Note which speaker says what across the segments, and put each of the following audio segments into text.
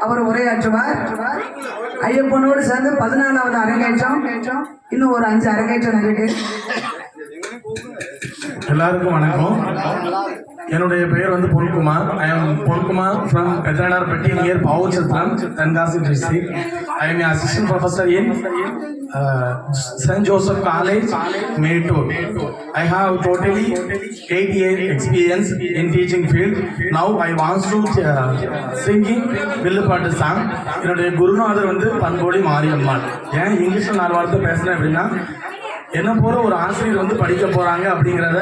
Speaker 1: அவர் உரையாற்றுவார். ஐயப்பனோடு சேர்ந்து 14வது அரங்கேற்றம், இன்னும் ஒரு 5 அரங்கேற்றம் இருக்கு.
Speaker 2: எல்லாருக்கும் வணக்கம். என்னுடைய பெயர் வந்து Ponkumar. I am Ponkumar from Pethanarpatti near Pavoorchatram, Tenkasi district. I am assistant professor in St. Joseph College, Mettur. I have totally 8 years experience in teaching field. Now I want to singing வில்லுப்பாட்டு சாங். என்னுடைய குருநாதர் வந்து பண்போடி மாரியம்மாள். ஏன் இங்கிலீஷில் 4 வார்த்தை பேசுகிறேன் அப்படின்னா, என்ன போற ஒரு ஆசிரியர் வந்து படிக்க போறாங்க அப்படிங்கிறத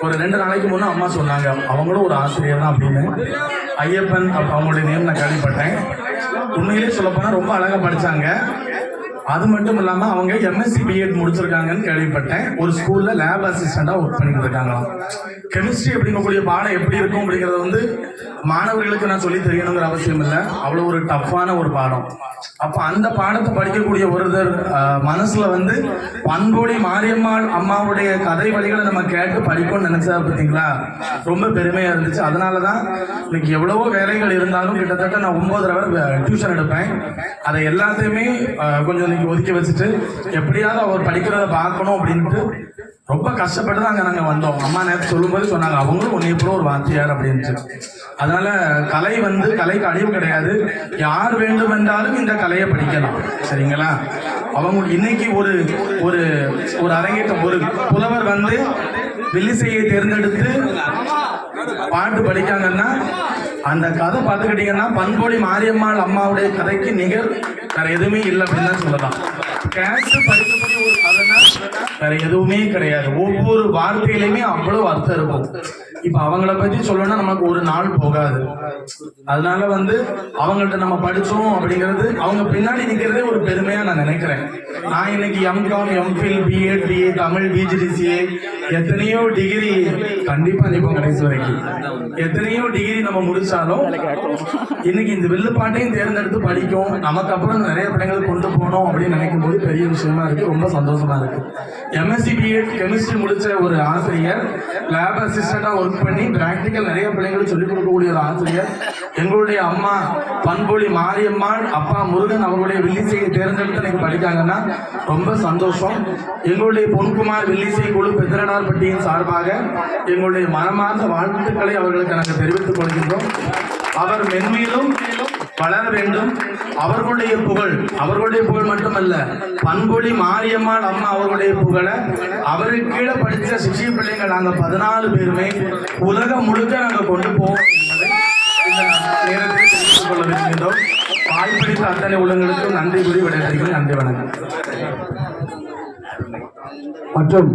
Speaker 2: ஒரு 2 நாளைக்கு முன்னே அம்மா சொன்னாங்க. அவங்களும் ஒரு ஆசிரியர் தான் அப்படின்னு. ஐயப்பன் அவங்களுடைய நேம் நான் கேள்விப்பட்டேன். உண்மையிலே சொல்லப்போனால் ரொம்ப அழகாக படித்தாங்க. அது மட்டும் இல்லாமல் அவங்க எம்எஸ்சி பிஎட் முடிச்சிருக்காங்கன்னு கேள்விப்பட்டேன். ஒரு ஸ்கூலில் லேப் அசிஸ்டண்டாக ஒர்க் பண்ணிட்டு இருக்காங்களாம். கெமிஸ்ட்ரி அப்படிங்கக்கூடிய பாடம் எப்படி இருக்கும் அப்படிங்கிறத வந்து மாணவர்களுக்கு நான் சொல்லி தெரியணுங்கிற அவசியம் இல்லை. அவ்வளோ ஒரு டஃப்பான ஒரு பாடம். அப்போ அந்த பாடத்தை படிக்கக்கூடிய ஒருத்தர் மனசுல வந்து பண்போடி மாரியம்மாள் அம்மாவுடைய கதை வழிகளை நம்ம கேட்டு படிப்போம்னு நினைச்சா பார்த்தீங்களா, ரொம்ப பெருமையா இருந்துச்சு. அதனால தான் இன்னைக்கு எவ்வளவோ வேலைகள் இருந்தாலும் கிட்டத்தட்ட நான் 9 தடவை டியூஷன் எடுப்பேன். அதை எல்லாத்தையுமே கொஞ்சம் இன்னைக்கு ஒதுக்கி வச்சுட்டு எப்படியாவது அவர் படிக்கிறத பார்க்கணும் அப்படின்ட்டு ரொம்ப கஷ்டப்பட்டு தான் அங்கே நாங்கள் வந்தோம். அம்மா நேரத்தை சொல்லும்போது சொன்னாங்க, அவங்களும் உன்னை இப்போ ஒரு வாத்தியார் அப்படின்ட்டு. அதனால கலை வந்து கலைக்கு அழிவு கிடையாது. யார் வேண்டுமென்றாலும் இந்த கலையை படிக்கலாம், சரிங்களா? அவங்க இன்னைக்கு ஒரு ஒரு ஒரு அரங்கேற்றம், ஒரு புலவர் வந்து வில்லிசையை தேர்ந்தெடுத்து பாட்டு படிக்காங்கன்னா அந்த கதை பார்த்துக்கிட்டீங்கன்னா பண்போடி மாரியம்மாள் அம்மாவுடைய கதைக்கு நிகர் வேற எதுவுமே இல்லை அப்படின்னு தான் சொல்லலாம். கேட்டு படிக்கக்கூடிய ஒரு கதைனா வேற எதுவுமே கிடையாது. ஒவ்வொரு வார்த்தையிலுமே அவ்வளவு அர்த்தம் இருக்கும். இப்ப அவங்கள பத்தி சொல்லணும்னா நமக்கு ஒரு நாள் போகாது. அதனால வந்து அவங்கள்ட்ட நம்ம படிச்சோம் அப்படிங்கிறது அவங்க பின்னாடி நிக்கிறதே ஒரு பெருமையா நான் நினைக்கிறேன். நான் இன்னைக்கு MCom, MPhil, BEd, BA, Tamil, PGDCA எத்தனையோ டிகிரி கண்டிப்பா நிற்போம் கடைசி வரைக்கும். எத்தனையோ டிகிரி நம்ம முடிச்சாலும் இன்னைக்கு இந்த வில்லுப்பாட்டையும் தேர்ந்தெடுத்து படிக்கும், நமக்கு அப்புறம் நிறைய பிள்ளைங்களுக்கு கொண்டு போகணும் அப்படின்னு நினைக்கும் போது பெரிய விஷயமா இருக்கு. ரொம்ப சந்தோஷமா இருக்கு. எம்எஸ்சி பிஎட் கெமிஸ்ட்ரி முடிச்ச ஒரு ஆசிரியர் லேப் அசிஸ்டண்டா ஒர்க் பண்ணி பிராக்டிக்கல் நிறைய பிள்ளைங்களுக்கு சொல்லிக் கொடுக்கக்கூடிய ஒரு ஆசிரியர் எங்களுடைய அம்மா பண்பொழி மாரியம்மாள், அப்பா முருகன் அவர்களுடைய வில்லிசையை தேர்ந்தெடுத்து எனக்கு படிக்காங்கன்னா ரொம்ப சந்தோஷம். எங்களுடைய பொன்குமார் வில்லிசை குழு பெத்தனார்பட்டியின் சார்பாக எங்களுடைய மனமார்ந்த வாழ்த்துக்களை அவர்களுக்கு நாங்கள் தெரிவித்துக் கொள்கின்றோம். அவர் மென்மேலும் வளர வேண்டும். அவர்களுடைய புகழ் மட்டுமல்ல, பண்பொழி மாரியம்மாள் அம்மா அவர்களுடைய புகழை அவருக்கு கீழே படித்த சிஷிய பிள்ளைங்க நாங்கள் 14 பேருமே உலகம் முழுக்க நாங்கள் கொண்டு போவோம் என்பதை இந்த நேரத்தில் தெரிவித்துக் கொள்ள விரும்புகின்றோம். வாய்ப்பளித்த அத்தனை உள்ளங்களுக்கும் நன்றி கூறி விடைபெறுகிறேன். நன்றி, வணக்கம். மற்றும்